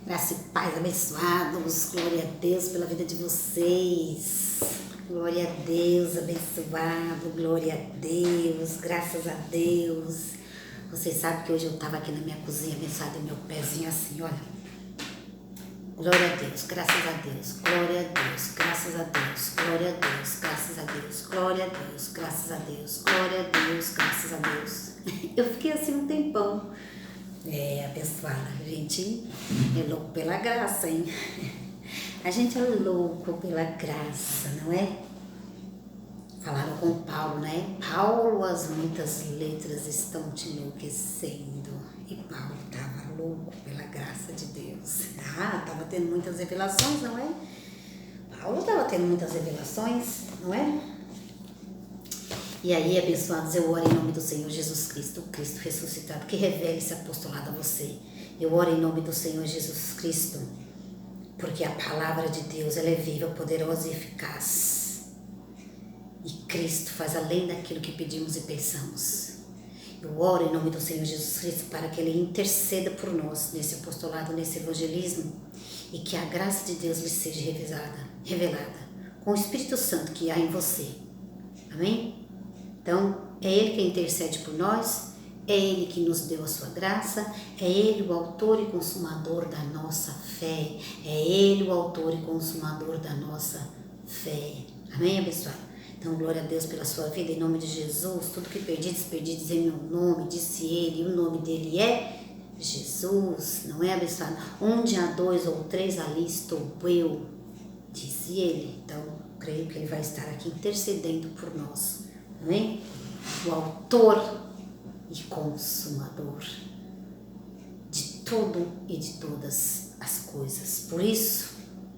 Graça e paz, abençoados. Glória a Deus pela vida de vocês. Glória a Deus, abençoado. Glória a Deus, graças a Deus. Vocês sabem que hoje eu estava aqui na minha cozinha, abençoado, meu pezinho assim, olha. Glória a Deus, graças a Deus. Glória a Deus, graças a Deus. Glória a Deus, graças a Deus. Glória a Deus, graças a Deus. Glória a Deus, graças a Deus. Eu fiquei assim um tempão. Abençoada, a gente é louco pela graça, hein? A gente é louco pela graça, não é? Falaram com Paulo, né? Paulo, as muitas letras estão te enlouquecendo. E Paulo estava louco pela graça de Deus. Estava tendo muitas revelações, não é? Paulo estava tendo muitas revelações, não é? E aí, abençoados, eu oro em nome do Senhor Jesus Cristo, o Cristo ressuscitado, que revele esse apostolado a você. Eu oro em nome do Senhor Jesus Cristo, porque a palavra de Deus, ela é viva, poderosa e eficaz. E Cristo faz além daquilo que pedimos e pensamos. Eu oro em nome do Senhor Jesus Cristo para que Ele interceda por nós nesse apostolado, nesse evangelismo, e que a graça de Deus lhe seja revelada com o Espírito Santo que há em você. Amém? Então, é Ele que intercede por nós, é Ele que nos deu a sua graça, é Ele o autor e consumador da nossa fé, é Ele o autor e consumador da nossa fé. Amém, abençoado? Então, glória a Deus pela sua vida, em nome de Jesus. Tudo que perdides em meu nome, disse Ele, e o nome dele é Jesus, não é, abençoado? Onde há 2 ou 3, ali estou eu, disse Ele. Então, creio que Ele vai estar aqui intercedendo por nós. Amém? O autor e consumador de tudo e de todas as coisas. Por isso,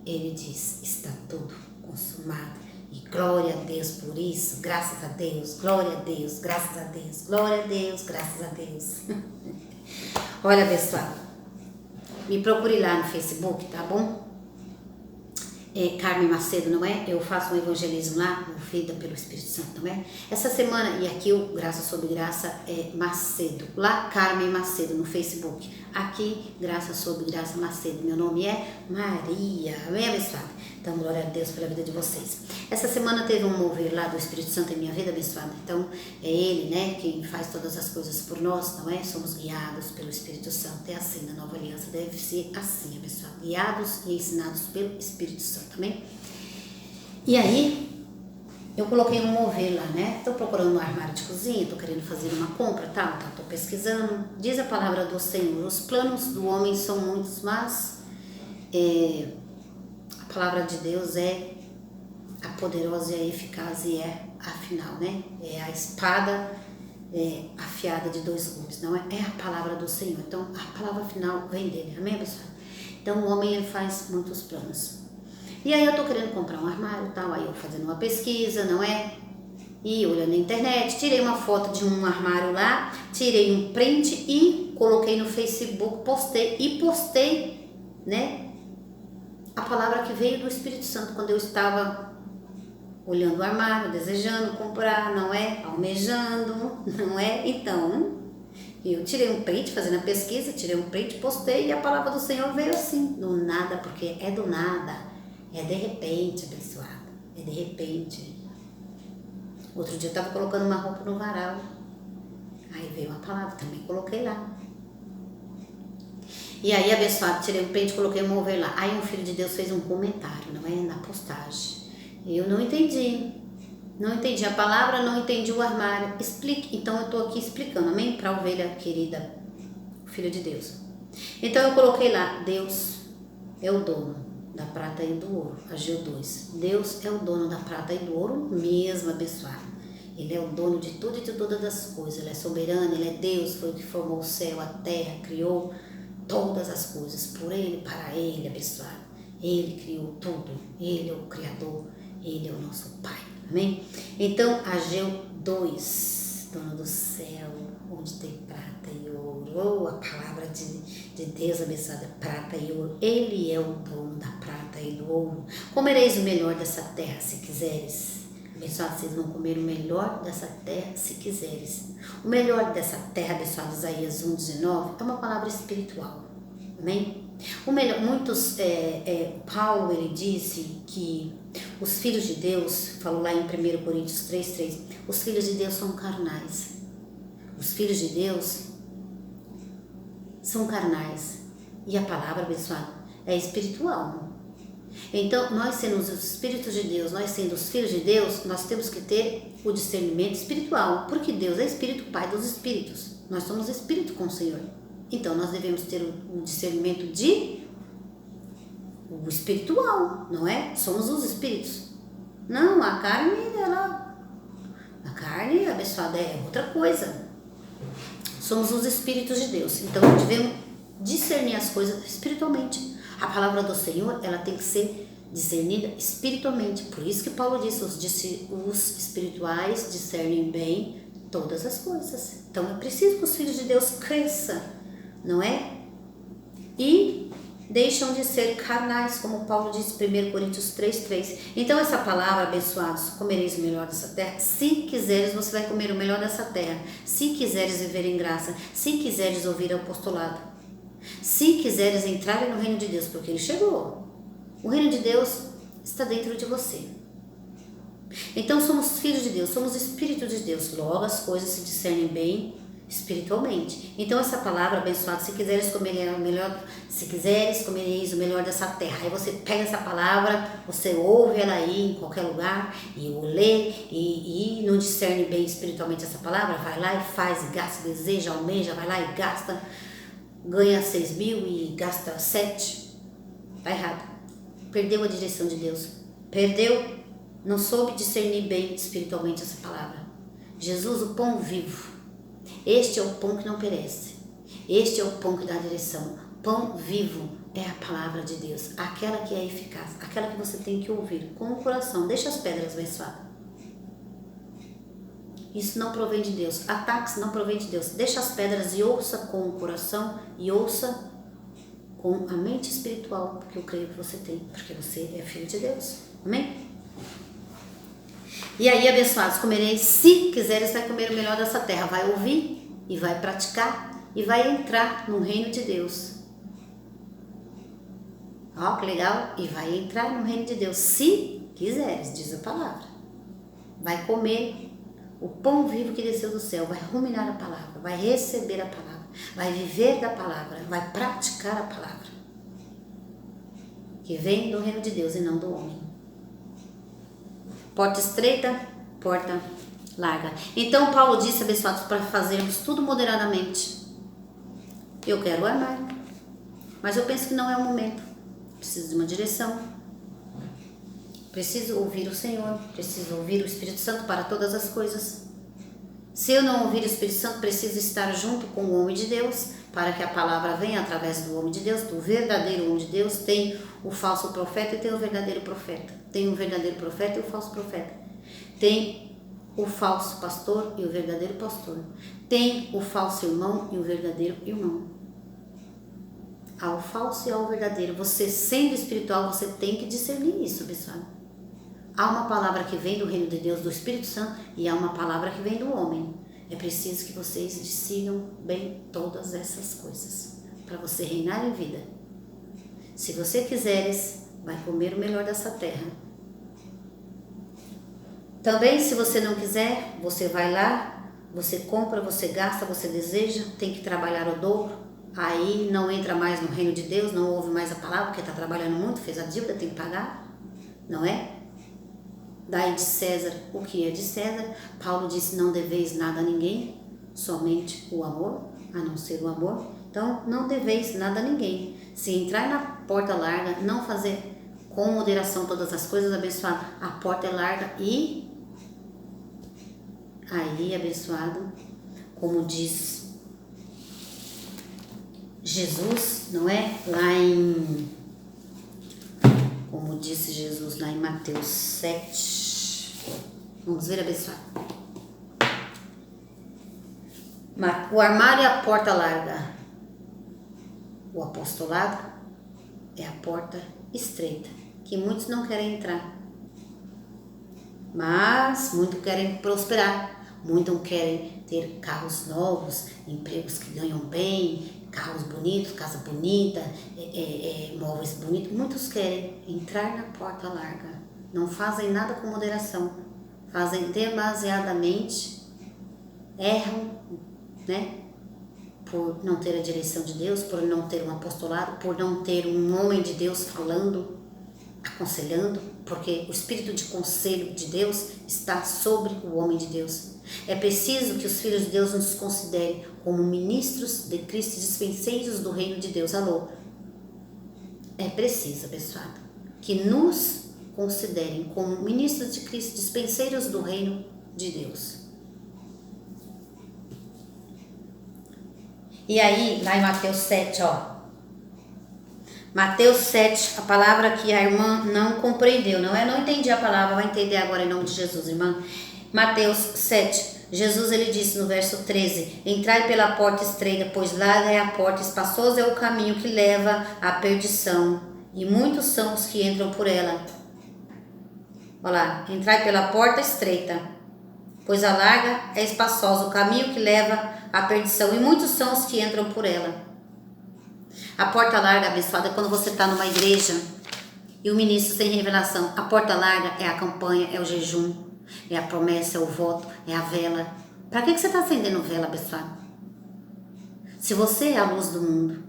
ele diz, está tudo consumado. E glória a Deus por isso, graças a Deus, glória a Deus, graças a Deus, glória a Deus, graças a Deus. Olha, pessoal, me procure lá no Facebook, tá bom? Carmen Macedo, não é? Eu faço um evangelismo lá, movida pelo Espírito Santo, não é? Essa semana, e aqui o Graça sobre Graça é Macedo. Lá, Carmen Macedo, no Facebook. Aqui, Graça sobre Graça Macedo. Meu nome é Maria. Amém, abençoada? Então, glória a Deus pela vida de vocês. Essa semana teve um mover lá do Espírito Santo em minha vida, abençoada. Então, é Ele, né, quem faz todas as coisas por nós, não é? Somos guiados pelo Espírito Santo. É assim, na nova aliança deve ser assim, abençoada. Guiados e ensinados pelo Espírito Santo, amém? E aí, eu coloquei um mover lá, né? Tô procurando um armário de cozinha, tô querendo fazer uma compra, tá? Tô pesquisando. Diz a palavra do Senhor, os planos do homem são muitos, mas a palavra de Deus é a poderosa e a eficaz e é a final, né? É a espada afiada de 2 gumes, não é? É a palavra do Senhor. Então, a palavra final vem dele, amém, pessoal? Então, o homem, ele faz muitos planos. E aí, eu tô querendo comprar um armário e tal, aí eu fazendo uma pesquisa, não é? E olhando na internet, tirei uma foto de um armário lá, tirei um print e coloquei no Facebook, postei, né? A palavra que veio do Espírito Santo quando eu estava olhando o armário, desejando comprar, não é? Almejando, não é? Então, eu tirei um print, fazendo a pesquisa, tirei um print, postei e a palavra do Senhor veio assim, do nada, porque é do nada, é de repente, abençoado, é de repente. Outro dia eu estava colocando uma roupa no varal, aí veio uma palavra, também coloquei lá. E aí, abençoado, tirei um print, coloquei um mover lá. Aí um filho de Deus fez um comentário, não é? Na postagem. Eu não entendi. Não entendi a palavra, não entendi o armário. Explique. Então, eu estou aqui explicando, amém? Para a ovelha querida, filho de Deus. Então, eu coloquei lá, Deus é o dono da prata e do ouro. Ageu 2. Deus é o dono da prata e do ouro mesmo, abençoado. Ele é o dono de tudo e de todas as coisas. Ele é soberano, Ele é Deus, foi o que formou o céu, a terra, criou todas as coisas por Ele, para Ele, abençoado. Ele criou tudo, Ele é o Criador, Ele é o nosso Pai, amém? Então, Ageu 2, dono do céu, onde tem prata e ouro, a palavra de Deus abençoada, prata e ouro, Ele é o dono da prata e do ouro. Comereis o melhor dessa terra, se quiseres. Abençoado, vocês vão comer o melhor dessa terra se quiseres. O melhor dessa terra, abençoado, Isaías 1,19, é uma palavra espiritual. Amém? Paulo, ele disse que os filhos de Deus, falou lá em 1 Coríntios 3:3, os filhos de Deus são carnais. Os filhos de Deus são carnais. E a palavra, abençoada, é espiritual. Então, nós sendo os espíritos de Deus, nós sendo os filhos de Deus, nós temos que ter o discernimento espiritual, porque Deus é Espírito, Pai dos Espíritos. Nós somos Espírito com o Senhor. Então, nós devemos ter o discernimento o espiritual, não é? Somos os Espíritos. Não, a carne, a carne, abençoada, é outra coisa. Somos os Espíritos de Deus. Então, devemos discernir as coisas espiritualmente. A palavra do Senhor, ela tem que ser discernida espiritualmente. Por isso que Paulo disse, os espirituais discernem bem todas as coisas. Então, é preciso que os filhos de Deus cresçam, não é? E deixam de ser carnais, como Paulo disse em 1 Coríntios 3:3. Então, essa palavra, abençoados, comereis o melhor dessa terra. Se quiseres, você vai comer o melhor dessa terra. Se quiseres viver em graça, se quiseres ouvir o apostolado, se quiseres entrar no reino de Deus, porque ele chegou. O reino de Deus está dentro de você. Então, somos filhos de Deus, somos espíritos de Deus. Logo, as coisas se discernem bem espiritualmente. Então, essa palavra, abençoada, se quiseres comer o melhor, se quiseres comereis o melhor dessa terra. Aí você pega essa palavra, você ouve ela aí em qualquer lugar e o lê e não discerne bem espiritualmente essa palavra, vai lá e faz, e gasta, deseja, almeja, vai lá e gasta, ganha 6 mil e gasta 7. Tá errado. Perdeu a direção de Deus. Perdeu, não soube discernir bem espiritualmente essa palavra. Jesus, o pão vivo. Este é o pão que não perece. Este é o pão que dá direção. Pão vivo é a palavra de Deus. Aquela que é eficaz. Aquela que você tem que ouvir com o coração. Deixa as pedras abençoadas. Isso não provém de Deus. Ataques não provém de Deus. Deixa as pedras e ouça com o coração e ouça com a mente espiritual, porque eu creio que você tem, porque você é filho de Deus. Amém? E aí, abençoados, comereis, se quiseres, vai comer o melhor dessa terra. Vai ouvir e vai praticar e vai entrar no reino de Deus. Ó, que legal! E vai entrar no reino de Deus, se quiseres, diz a palavra. Vai comer o pão vivo que desceu do céu, vai ruminar a palavra, vai receber a palavra, vai viver da palavra, vai praticar a palavra, que vem do reino de Deus e não do homem. Porta estreita, porta larga. Então, Paulo disse, abençoados, para fazermos tudo moderadamente. Eu quero amar, mas eu penso que não é o momento. Preciso de uma direção. Preciso ouvir o Senhor, preciso ouvir o Espírito Santo para todas as coisas. Se eu não ouvir o Espírito Santo, preciso estar junto com o homem de Deus, para que a palavra venha através do homem de Deus, do verdadeiro homem de Deus. Tem o falso profeta e tem o verdadeiro profeta. Tem o verdadeiro profeta e o falso profeta. Tem o falso pastor e o verdadeiro pastor. Tem o falso irmão e o verdadeiro irmão. Há o falso e há o verdadeiro. Você, sendo espiritual, você tem que discernir isso, pessoal. Há uma palavra que vem do reino de Deus, do Espírito Santo, e há uma palavra que vem do homem. É preciso que vocês discernam bem todas essas coisas, para você reinar em vida. Se você quiseres, vai comer o melhor dessa terra. Também, se você não quiser, você vai lá, você compra, você gasta, você deseja, tem que trabalhar o dobro. Aí não entra mais no reino de Deus, não ouve mais a palavra, porque está trabalhando muito, fez a dívida, tem que pagar, não é? Dai de César o que é de César. Paulo disse, não deveis nada a ninguém, somente o amor, a não ser o amor. Então, não deveis nada a ninguém. Se entrar na porta larga, não fazer com moderação todas as coisas, abençoado, a porta é larga e aí, abençoado, como diz Jesus, não é? Como disse Jesus lá em Mateus 7. Vamos ver, abençoado. O armário é a porta larga. O apostolado é a porta estreita, que muitos não querem entrar. Mas muitos querem prosperar. Muitos querem ter carros novos, empregos que ganham bem, carros bonitos, casa bonita, móveis bonitos. Muitos querem entrar na porta larga. Não fazem nada com moderação. Fazem demasiadamente. Erram, né? Por não ter a direção de Deus, por não ter um apostolado, por não ter um homem de Deus falando, aconselhando, porque o espírito de conselho de Deus está sobre o homem de Deus. É preciso que os filhos de Deus nos considerem como ministros de Cristo, dispenseiros do reino de Deus. Alô? É preciso, abençoado, que nos considerem como ministros de Cristo, dispenseiros do reino de Deus. E aí, lá em Mateus 7, ó. Mateus 7, a palavra que a irmã não compreendeu, não entendi a palavra, vai entender agora em nome de Jesus, irmã. Mateus 7, Jesus ele disse no verso 13, entrai pela porta estreita, pois larga é a porta, espaçoso é o caminho que leva à perdição, e muitos são os que entram por ela. Olha lá, entrai pela porta estreita, pois a larga é espaçosa, o caminho que leva à perdição, e muitos são os que entram por ela. A porta larga, abençoada, é quando você está numa igreja e o ministro tem revelação. A porta larga é a campanha, é o jejum, é a promessa, é o voto, é a vela. Para que você está acendendo vela, abençoado? Se você é a luz do mundo,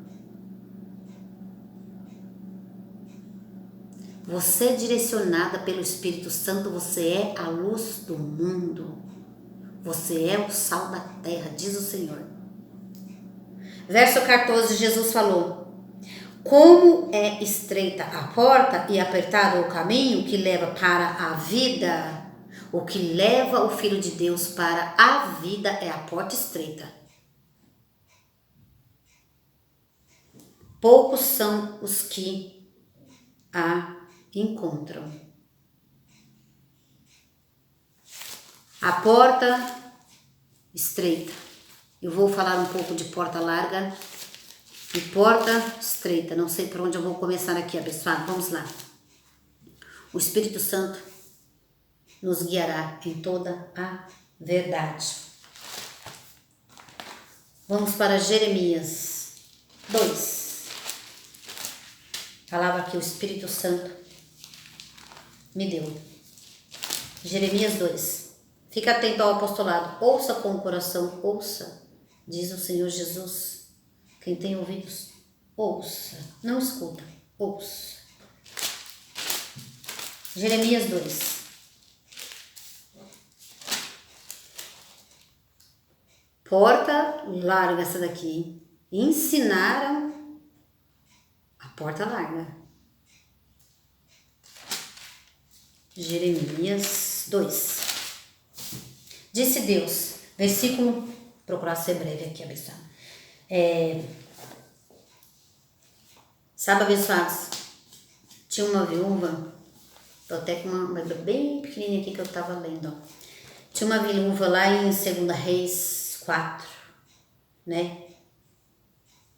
você é direcionada pelo Espírito Santo, você é a luz do mundo. Você é o sal da terra, diz o Senhor. Verso 14, Jesus falou, como é estreita a porta e apertado o caminho que leva para a vida, o que leva o Filho de Deus para a vida é a porta estreita. Poucos são os que a encontram. A porta estreita. Eu vou falar um pouco de porta larga e porta estreita. Não sei por onde eu vou começar aqui, abençoado. Vamos lá. O Espírito Santo nos guiará em toda a verdade. Vamos para Jeremias 2. Palavra que o Espírito Santo me deu. Jeremias 2. Fica atento ao apostolado. Ouça com o coração, ouça. Diz o Senhor Jesus. Quem tem ouvidos, ouça. Não escuta, ouça. Jeremias 2. Porta larga essa daqui. Ensinaram a porta larga. Jeremias 2. Disse Deus, versículo, procurar ser breve aqui, abençoado. Sabe, abençoados, tinha uma viúva, tô até com uma bem pequenininha aqui que eu tava lendo, ó. Tinha uma viúva lá em 2 Reis 4, né?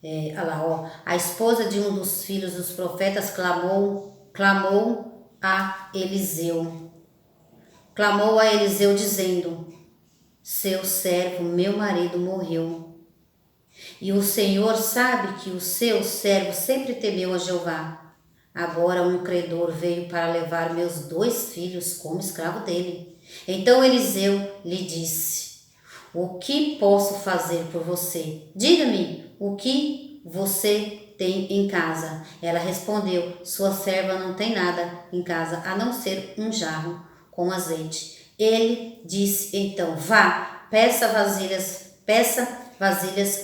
Olha lá, ó. A esposa de um dos filhos dos profetas clamou a Eliseu. Clamou a Eliseu dizendo, seu servo, meu marido, morreu. E o Senhor sabe que o seu servo sempre temeu a Jeová. Agora um credor veio para levar meus 2 filhos como escravo dele. Então Eliseu lhe disse, o que posso fazer por você? Diga-me o que você tem em casa. Ela respondeu, sua serva não tem nada em casa, a não ser um jarro com azeite. Ele disse então, vá, peça vasilhas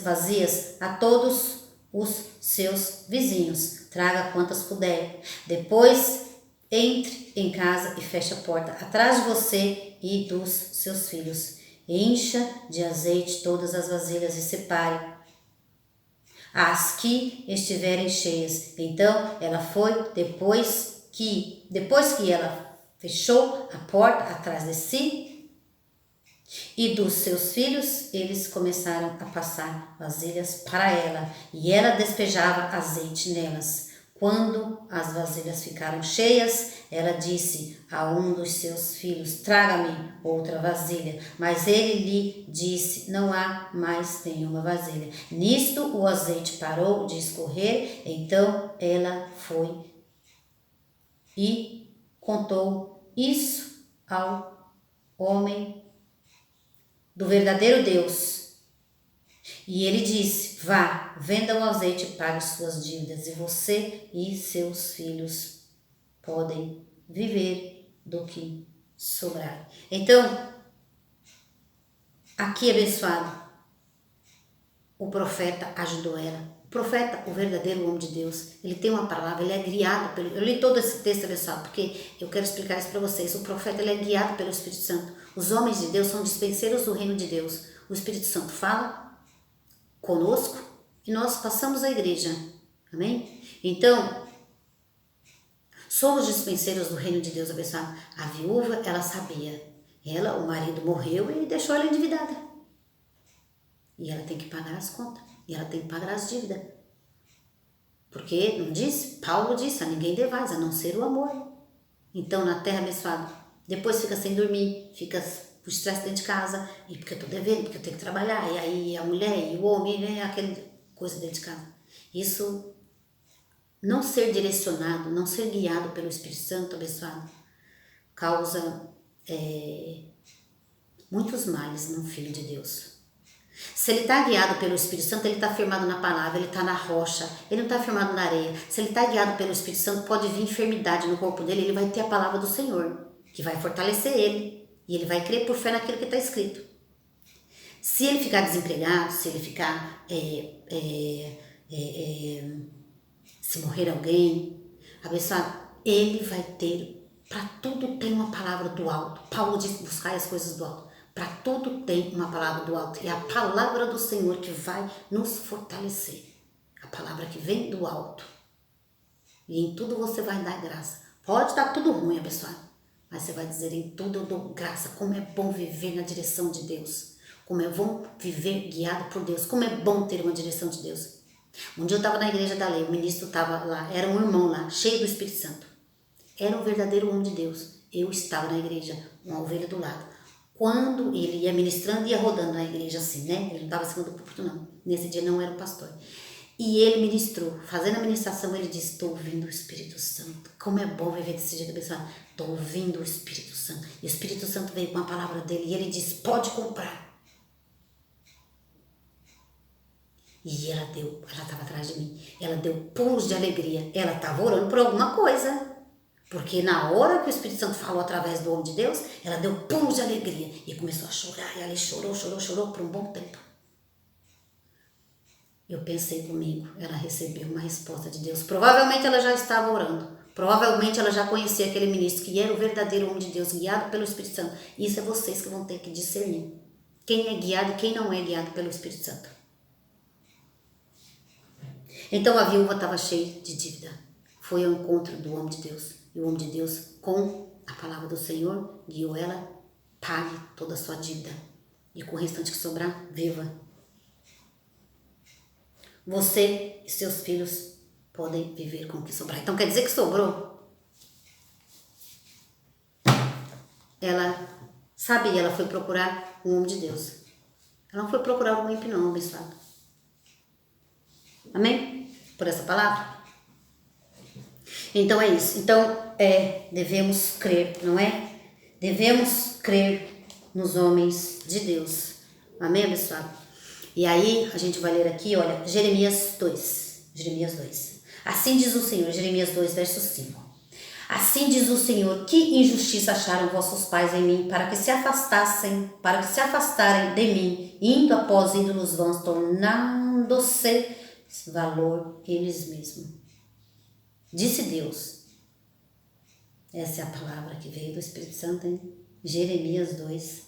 vazias a todos os seus vizinhos, traga quantas puder. Depois entre em casa e feche a porta atrás de você e dos seus filhos. Encha de azeite todas as vasilhas e separe as que estiverem cheias. Então ela foi, depois que ela fechou a porta atrás de si e dos seus filhos, eles começaram a passar vasilhas para ela, e ela despejava azeite nelas. Quando as vasilhas ficaram cheias, ela disse a um dos seus filhos: traga-me outra vasilha. Mas ele lhe disse: não há mais nenhuma vasilha. Nisto o azeite parou de escorrer. Então ela foi e contou isso ao homem do verdadeiro Deus. E ele disse: vá, venda o azeite e pague suas dívidas, e você e seus filhos podem viver do que sobrar. Então, aqui abençoado, o profeta ajudou ela. O profeta, o verdadeiro homem de Deus, ele tem uma palavra, ele é guiado pelo... Eu li todo esse texto, abençoado, porque eu quero explicar isso para vocês. O profeta, ele é guiado pelo Espírito Santo. Os homens de Deus são dispenseiros do reino de Deus. O Espírito Santo fala conosco e nós passamos a igreja. Amém? Então, somos dispenseiros do reino de Deus, abençoado. A viúva, ela sabia. O marido morreu e deixou ela endividada. E ela tem que pagar as contas. E ela tem que pagar as dívidas. Porque, não disse? Paulo disse, a ninguém devais, a não ser o amor. Então, na terra, abençoado, depois fica sem dormir, fica com estresse dentro de casa, e porque eu tô devendo, porque eu tenho que trabalhar, e aí a mulher e o homem, né, aquela coisa dentro de casa. Isso, não ser direcionado, não ser guiado pelo Espírito Santo, abençoado, causa muitos males no Filho de Deus. Se ele está guiado pelo Espírito Santo, ele está firmado na palavra, ele está na rocha, ele não está firmado na areia. Se ele está guiado pelo Espírito Santo, pode vir enfermidade no corpo dele, ele vai ter a palavra do Senhor, que vai fortalecer ele, e ele vai crer por fé naquilo que está escrito. Se ele ficar desempregado, se ele ficar, se morrer alguém, abençoado, ele vai ter, para tudo tem uma palavra do alto. Paulo diz, buscar as coisas do alto. Para tudo tem uma palavra do alto. E a palavra do Senhor que vai nos fortalecer. A palavra que vem do alto. E em tudo você vai dar graça. Pode estar tudo ruim, abençoado. Mas você vai dizer, em tudo eu dou graça. Como é bom viver na direção de Deus. Como é bom viver guiado por Deus. Como é bom ter uma direção de Deus. Um dia eu estava na igreja da lei. O ministro estava lá. Era um irmão lá, cheio do Espírito Santo. Era um verdadeiro homem de Deus. Eu estava na igreja, uma ovelha do lado. Quando ele ia ministrando, ia rodando na igreja assim, né? Ele não estava em cima do púlpito, não. Nesse dia não era o pastor. E ele ministrou. Fazendo a ministração, ele disse, estou ouvindo o Espírito Santo. Como é bom viver desse jeito, abençoado. Estou ouvindo o Espírito Santo. E o Espírito Santo veio com a palavra dele e ele disse, pode comprar. E ela estava atrás de mim. Ela deu pulos de alegria. Ela estava orando por alguma coisa. Porque na hora que o Espírito Santo falou através do homem de Deus, ela deu pulos de alegria e começou a chorar. E ela chorou por um bom tempo. Eu pensei comigo, ela recebeu uma resposta de Deus. Provavelmente ela já estava orando. Provavelmente ela já conhecia aquele ministro que era o verdadeiro homem de Deus, guiado pelo Espírito Santo. Isso é vocês que vão ter que discernir. Quem é guiado e quem não é guiado pelo Espírito Santo. Então a viúva estava cheia de dívida. Foi ao encontro do homem de Deus. E o homem de Deus, com a palavra do Senhor, guiou ela, pague toda a sua dívida. E com o restante que sobrar, viva. Você e seus filhos podem viver com o que sobrar. Então quer dizer que sobrou? Ela sabia, ela foi procurar um homem de Deus. Ela não foi procurar um ímpio não, abençoado. Amém? Por essa palavra? Então é isso. Então devemos crer, não é? Devemos crer nos homens de Deus. Amém, abençoado? E aí a gente vai ler aqui, olha, Jeremias 2. Jeremias 2. Assim diz o Senhor, Jeremias 2, verso 5. Assim diz o Senhor, que injustiça acharam vossos pais em mim, para que se afastarem de mim, indo após ídolos vãos, tornando-se valor eles mesmos. Disse Deus. Essa é a palavra que veio do Espírito Santo, hein? Jeremias 2.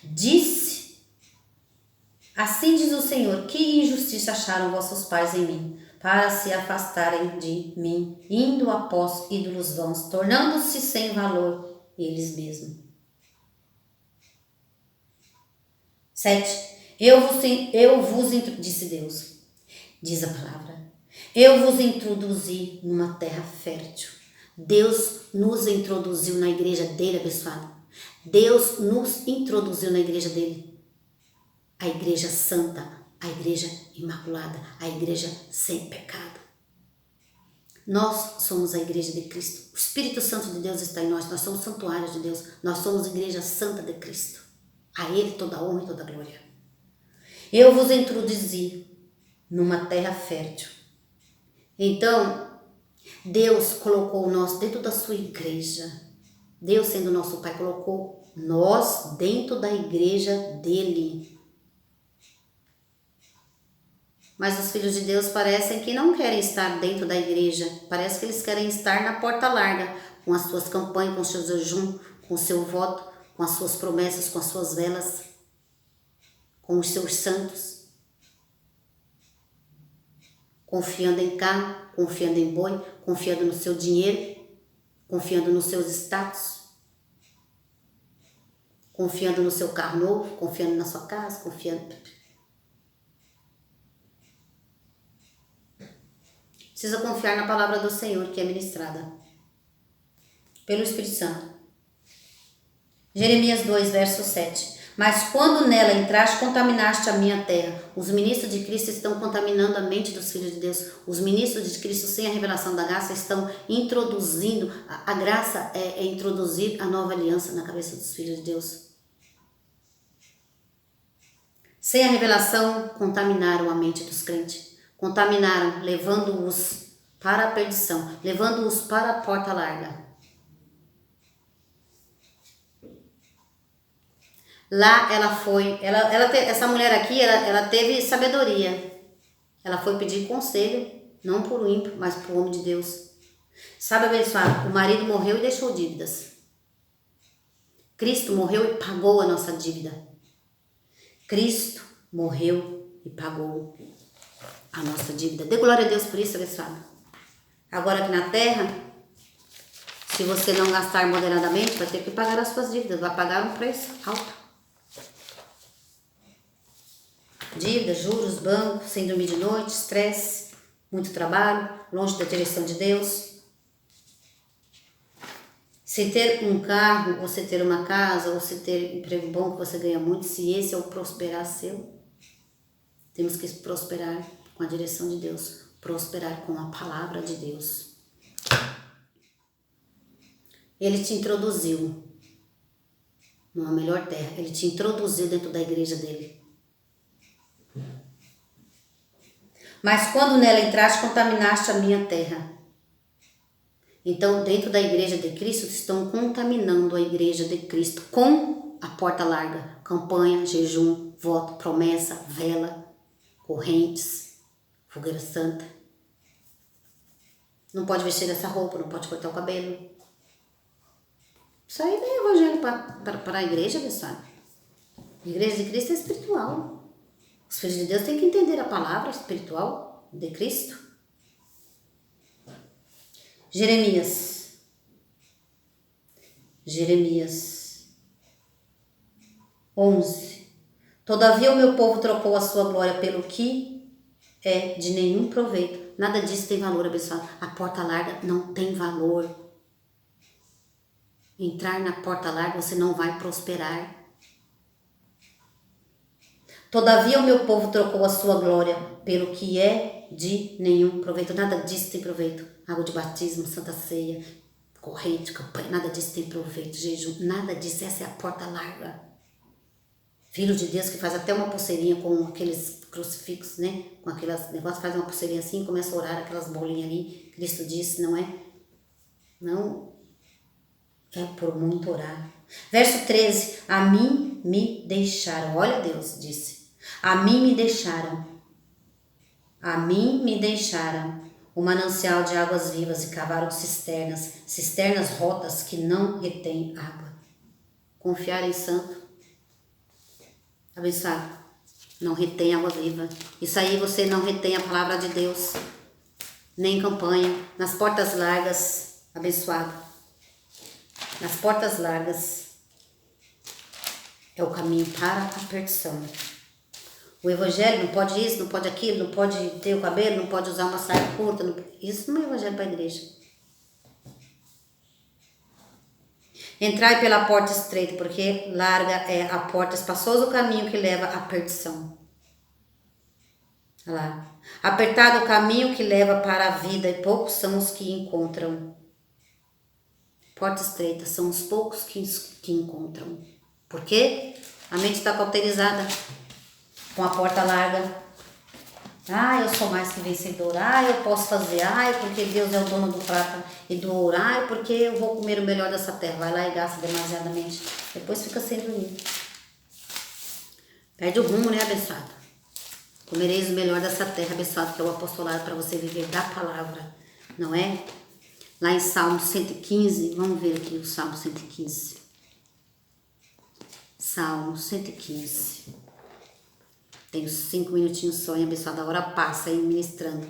Disse, assim diz o Senhor, que injustiça acharam vossos pais em mim, para se afastarem de mim, indo após ídolos vãos, tornando-se sem valor eles mesmos. 7. Disse Deus, diz a palavra, Eu vos introduzi numa terra fértil. Deus nos introduziu na igreja dele, abençoado. Deus nos introduziu na igreja dele. A igreja santa, a igreja imaculada, a igreja sem pecado. Nós somos a igreja de Cristo. O Espírito Santo de Deus está em nós. Nós somos santuários de Deus. Nós somos a igreja santa de Cristo. A Ele toda a honra e toda a glória. Eu vos introduzi numa terra fértil. Então, Deus colocou nós dentro da sua igreja. Deus, sendo nosso Pai, colocou nós dentro da igreja dele. Mas os filhos de Deus parecem que não querem estar dentro da igreja. Parece que eles querem estar na porta larga, com as suas campanhas, com o seu jejum, com o seu voto, com as suas promessas, com as suas velas, com os seus santos. Confiando em carro, confiando em boi, confiando no seu dinheiro, confiando nos seus status, confiando no seu carro novo, confiando na sua casa, confiando... Precisa confiar na palavra do Senhor que é ministrada pelo Espírito Santo. Jeremias 2, verso 7. Mas quando nela entraste, contaminaste a minha terra. Os ministros de Cristo estão contaminando a mente dos filhos de Deus. Os ministros de Cristo, sem a revelação da graça, estão introduzindo. A graça é introduzir a nova aliança na cabeça dos filhos de Deus. Sem a revelação, contaminaram a mente dos crentes. Contaminaram, levando-os para a perdição, levando-os para a porta larga. Lá ela foi, essa mulher aqui, ela teve sabedoria. Ela foi pedir conselho, não por um ímpio, mas por um homem de Deus. Sabe, abençoado, o marido morreu e deixou dívidas. Cristo morreu e pagou a nossa dívida. Cristo morreu e pagou a nossa dívida. Dê glória a Deus por isso, abençoado. Agora aqui na terra, se você não gastar moderadamente, vai ter que pagar as suas dívidas. Vai pagar um preço alto. Dívidas, juros, banco, sem dormir de noite, estresse, muito trabalho, longe da direção de Deus. Se ter um carro, ou se ter uma casa, ou se ter um emprego bom que você ganha muito, se esse é o prosperar seu, temos que prosperar com a direção de Deus, prosperar com a palavra de Deus. Ele te introduziu numa melhor terra, ele te introduziu dentro da igreja dele. Mas quando nela entraste, contaminaste a minha terra. Então, dentro da igreja de Cristo, estão contaminando a igreja de Cristo com a porta larga. Campanha, jejum, voto, promessa, vela, correntes, fogueira santa. Não pode vestir essa roupa, não pode cortar o cabelo. Isso aí não é evangelho para a igreja, pessoal. A igreja de Cristo é espiritual. Os filhos de Deus têm que entender a palavra espiritual de Cristo. Jeremias 11. Todavia o meu povo trocou a sua glória pelo que é de nenhum proveito. Nada disso tem valor, abençoado. A porta larga não tem valor. Entrar na porta larga você não vai prosperar. Todavia o meu povo trocou a sua glória pelo que é de nenhum proveito. Nada disso tem proveito. Água de batismo, santa ceia, corrente, campanha, nada disso tem proveito. Jejum, nada disso. Essa é a porta larga. Filho de Deus que faz até uma pulseirinha com aqueles crucifixos, né? Com aqueles negócios, faz uma pulseirinha assim e começa a orar aquelas bolinhas ali. Cristo disse, não é? Não é por muito orar. Verso 13. A mim me deixaram. Olha, Deus disse. A mim me deixaram o manancial de águas vivas e cavaram cisternas rotas que não retêm água. Confiar em santo, abençoado, não retém água viva. Isso aí você não retém a palavra de Deus, nem campanha. Nas portas largas, abençoado, nas portas largas é o caminho para a perdição. O evangelho não pode isso, não pode aquilo, não pode ter o cabelo, não pode usar uma saia curta. Isso não é evangelho para a igreja. Entrai pela porta estreita, porque larga é a porta, espaçoso o caminho que leva à perdição. Olha lá. Apertado o caminho que leva para a vida, e poucos são os que encontram. Porta estreita, são os poucos que encontram. Por quê? A mente está cauterizada com a porta larga. Ah, eu sou mais que vencedor. Ah, eu posso fazer. Ah, porque Deus é o dono do prata e do ouro. Ah, porque eu vou comer o melhor dessa terra. Vai lá e gasta demasiadamente. Depois fica sem dormir. Perde o rumo, né, abençoado? Comereis o melhor dessa terra, abençoado, que é o apostolado para você viver da palavra. Não é? Lá em Salmo 115, vamos ver aqui o Salmo 115. Salmo 115. Tenho 5 minutinhos só, hein, abençoada? A hora passa aí ministrando.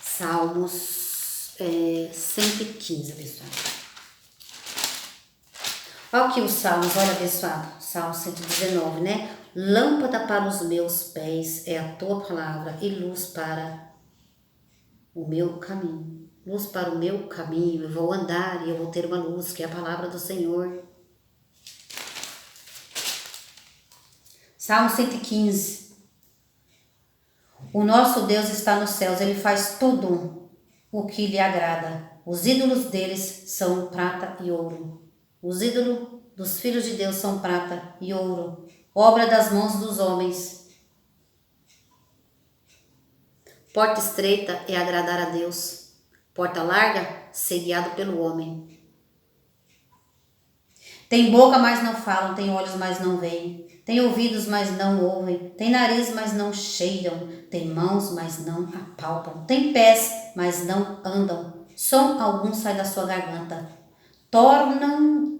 Salmos 115, abençoada. Olha aqui os Salmos, olha, abençoado. Salmo 119, né? Lâmpada para os meus pés é a tua palavra e luz para o meu caminho. Luz para o meu caminho. Eu vou andar e eu vou ter uma luz, que é a palavra do Senhor. Salmo 115. O nosso Deus está nos céus, Ele faz tudo o que lhe agrada. Os ídolos deles são prata e ouro. Os ídolos dos filhos de Deus são prata e ouro, obra das mãos dos homens. Porta estreita é agradar a Deus. Porta larga, ser guiado pelo homem. Tem boca, mas não falam. Tem olhos, mas não veem. Tem ouvidos, mas não ouvem. Tem nariz, mas não cheiram. Tem mãos, mas não apalpam. Tem pés, mas não andam. Som algum sai da sua garganta.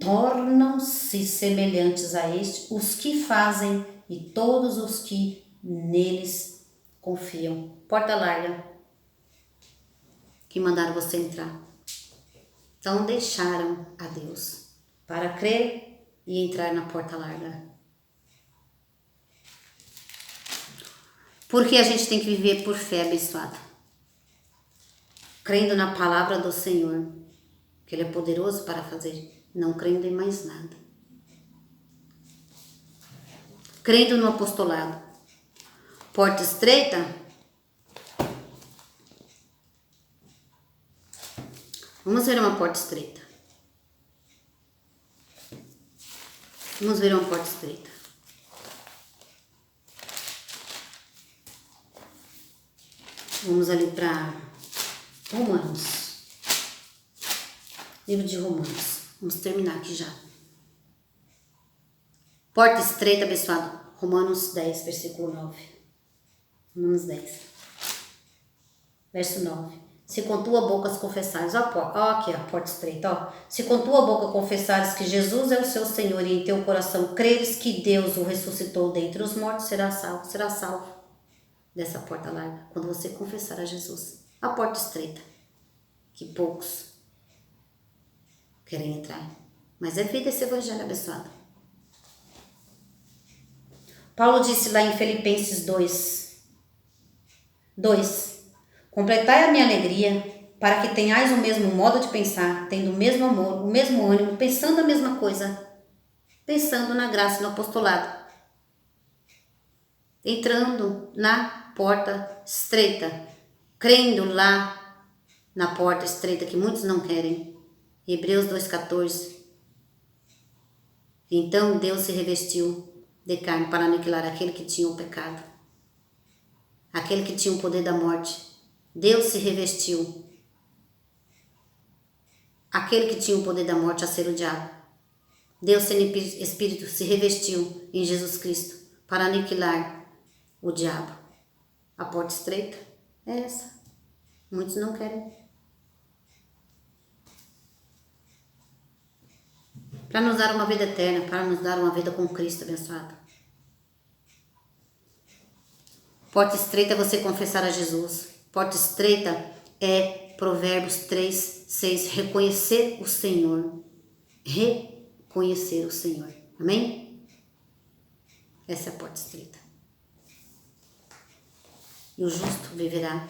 Tornam-se semelhantes a este os que fazem e todos os que neles confiam. Porta larga, que mandaram você entrar. Então deixaram a Deus para crer e entrar na porta larga. Porque a gente tem que viver por fé, abençoada. Crendo na palavra do Senhor, que Ele é poderoso para fazer, não crendo em mais nada. Crendo no apostolado. Porta estreita. Vamos ver uma porta estreita. Vamos ver uma porta estreita. Vamos ali para Romanos. Livro de Romanos. Vamos terminar aqui já. Porta estreita, abençoado. Romanos 10, versículo 9. Romanos 10. Verso 9. Se com tua boca confessares, ó aqui a porta estreita, ó. Se com tua boca confessares que Jesus é o seu Senhor e em teu coração creres que Deus o ressuscitou dentre os mortos, será salvo dessa porta larga, quando você confessar a Jesus. A porta estreita, que poucos querem entrar. Mas é vida esse evangelho abençoado. Paulo disse lá em Filipenses 2. Completai a minha alegria, para que tenhais o mesmo modo de pensar, tendo o mesmo amor, o mesmo ânimo, pensando a mesma coisa, pensando na graça e no apostolado. Entrando na porta estreita, crendo lá na porta estreita que muitos não querem. Hebreus 2,14. Então Deus se revestiu de carne para aniquilar aquele que tinha o pecado, aquele que tinha o poder da morte. Deus se revestiu. Aquele que tinha o poder da morte a ser o diabo. Deus, sendo Espírito, se revestiu em Jesus Cristo para aniquilar o diabo. A porta estreita é essa. Muitos não querem. Para nos dar uma vida eterna, para nos dar uma vida com Cristo abençoado. Porta estreita é você confessar a Jesus. Porta estreita é Provérbios 3:6, reconhecer o Senhor. Reconhecer o Senhor. Amém? Essa é a porta estreita. e o justo viverá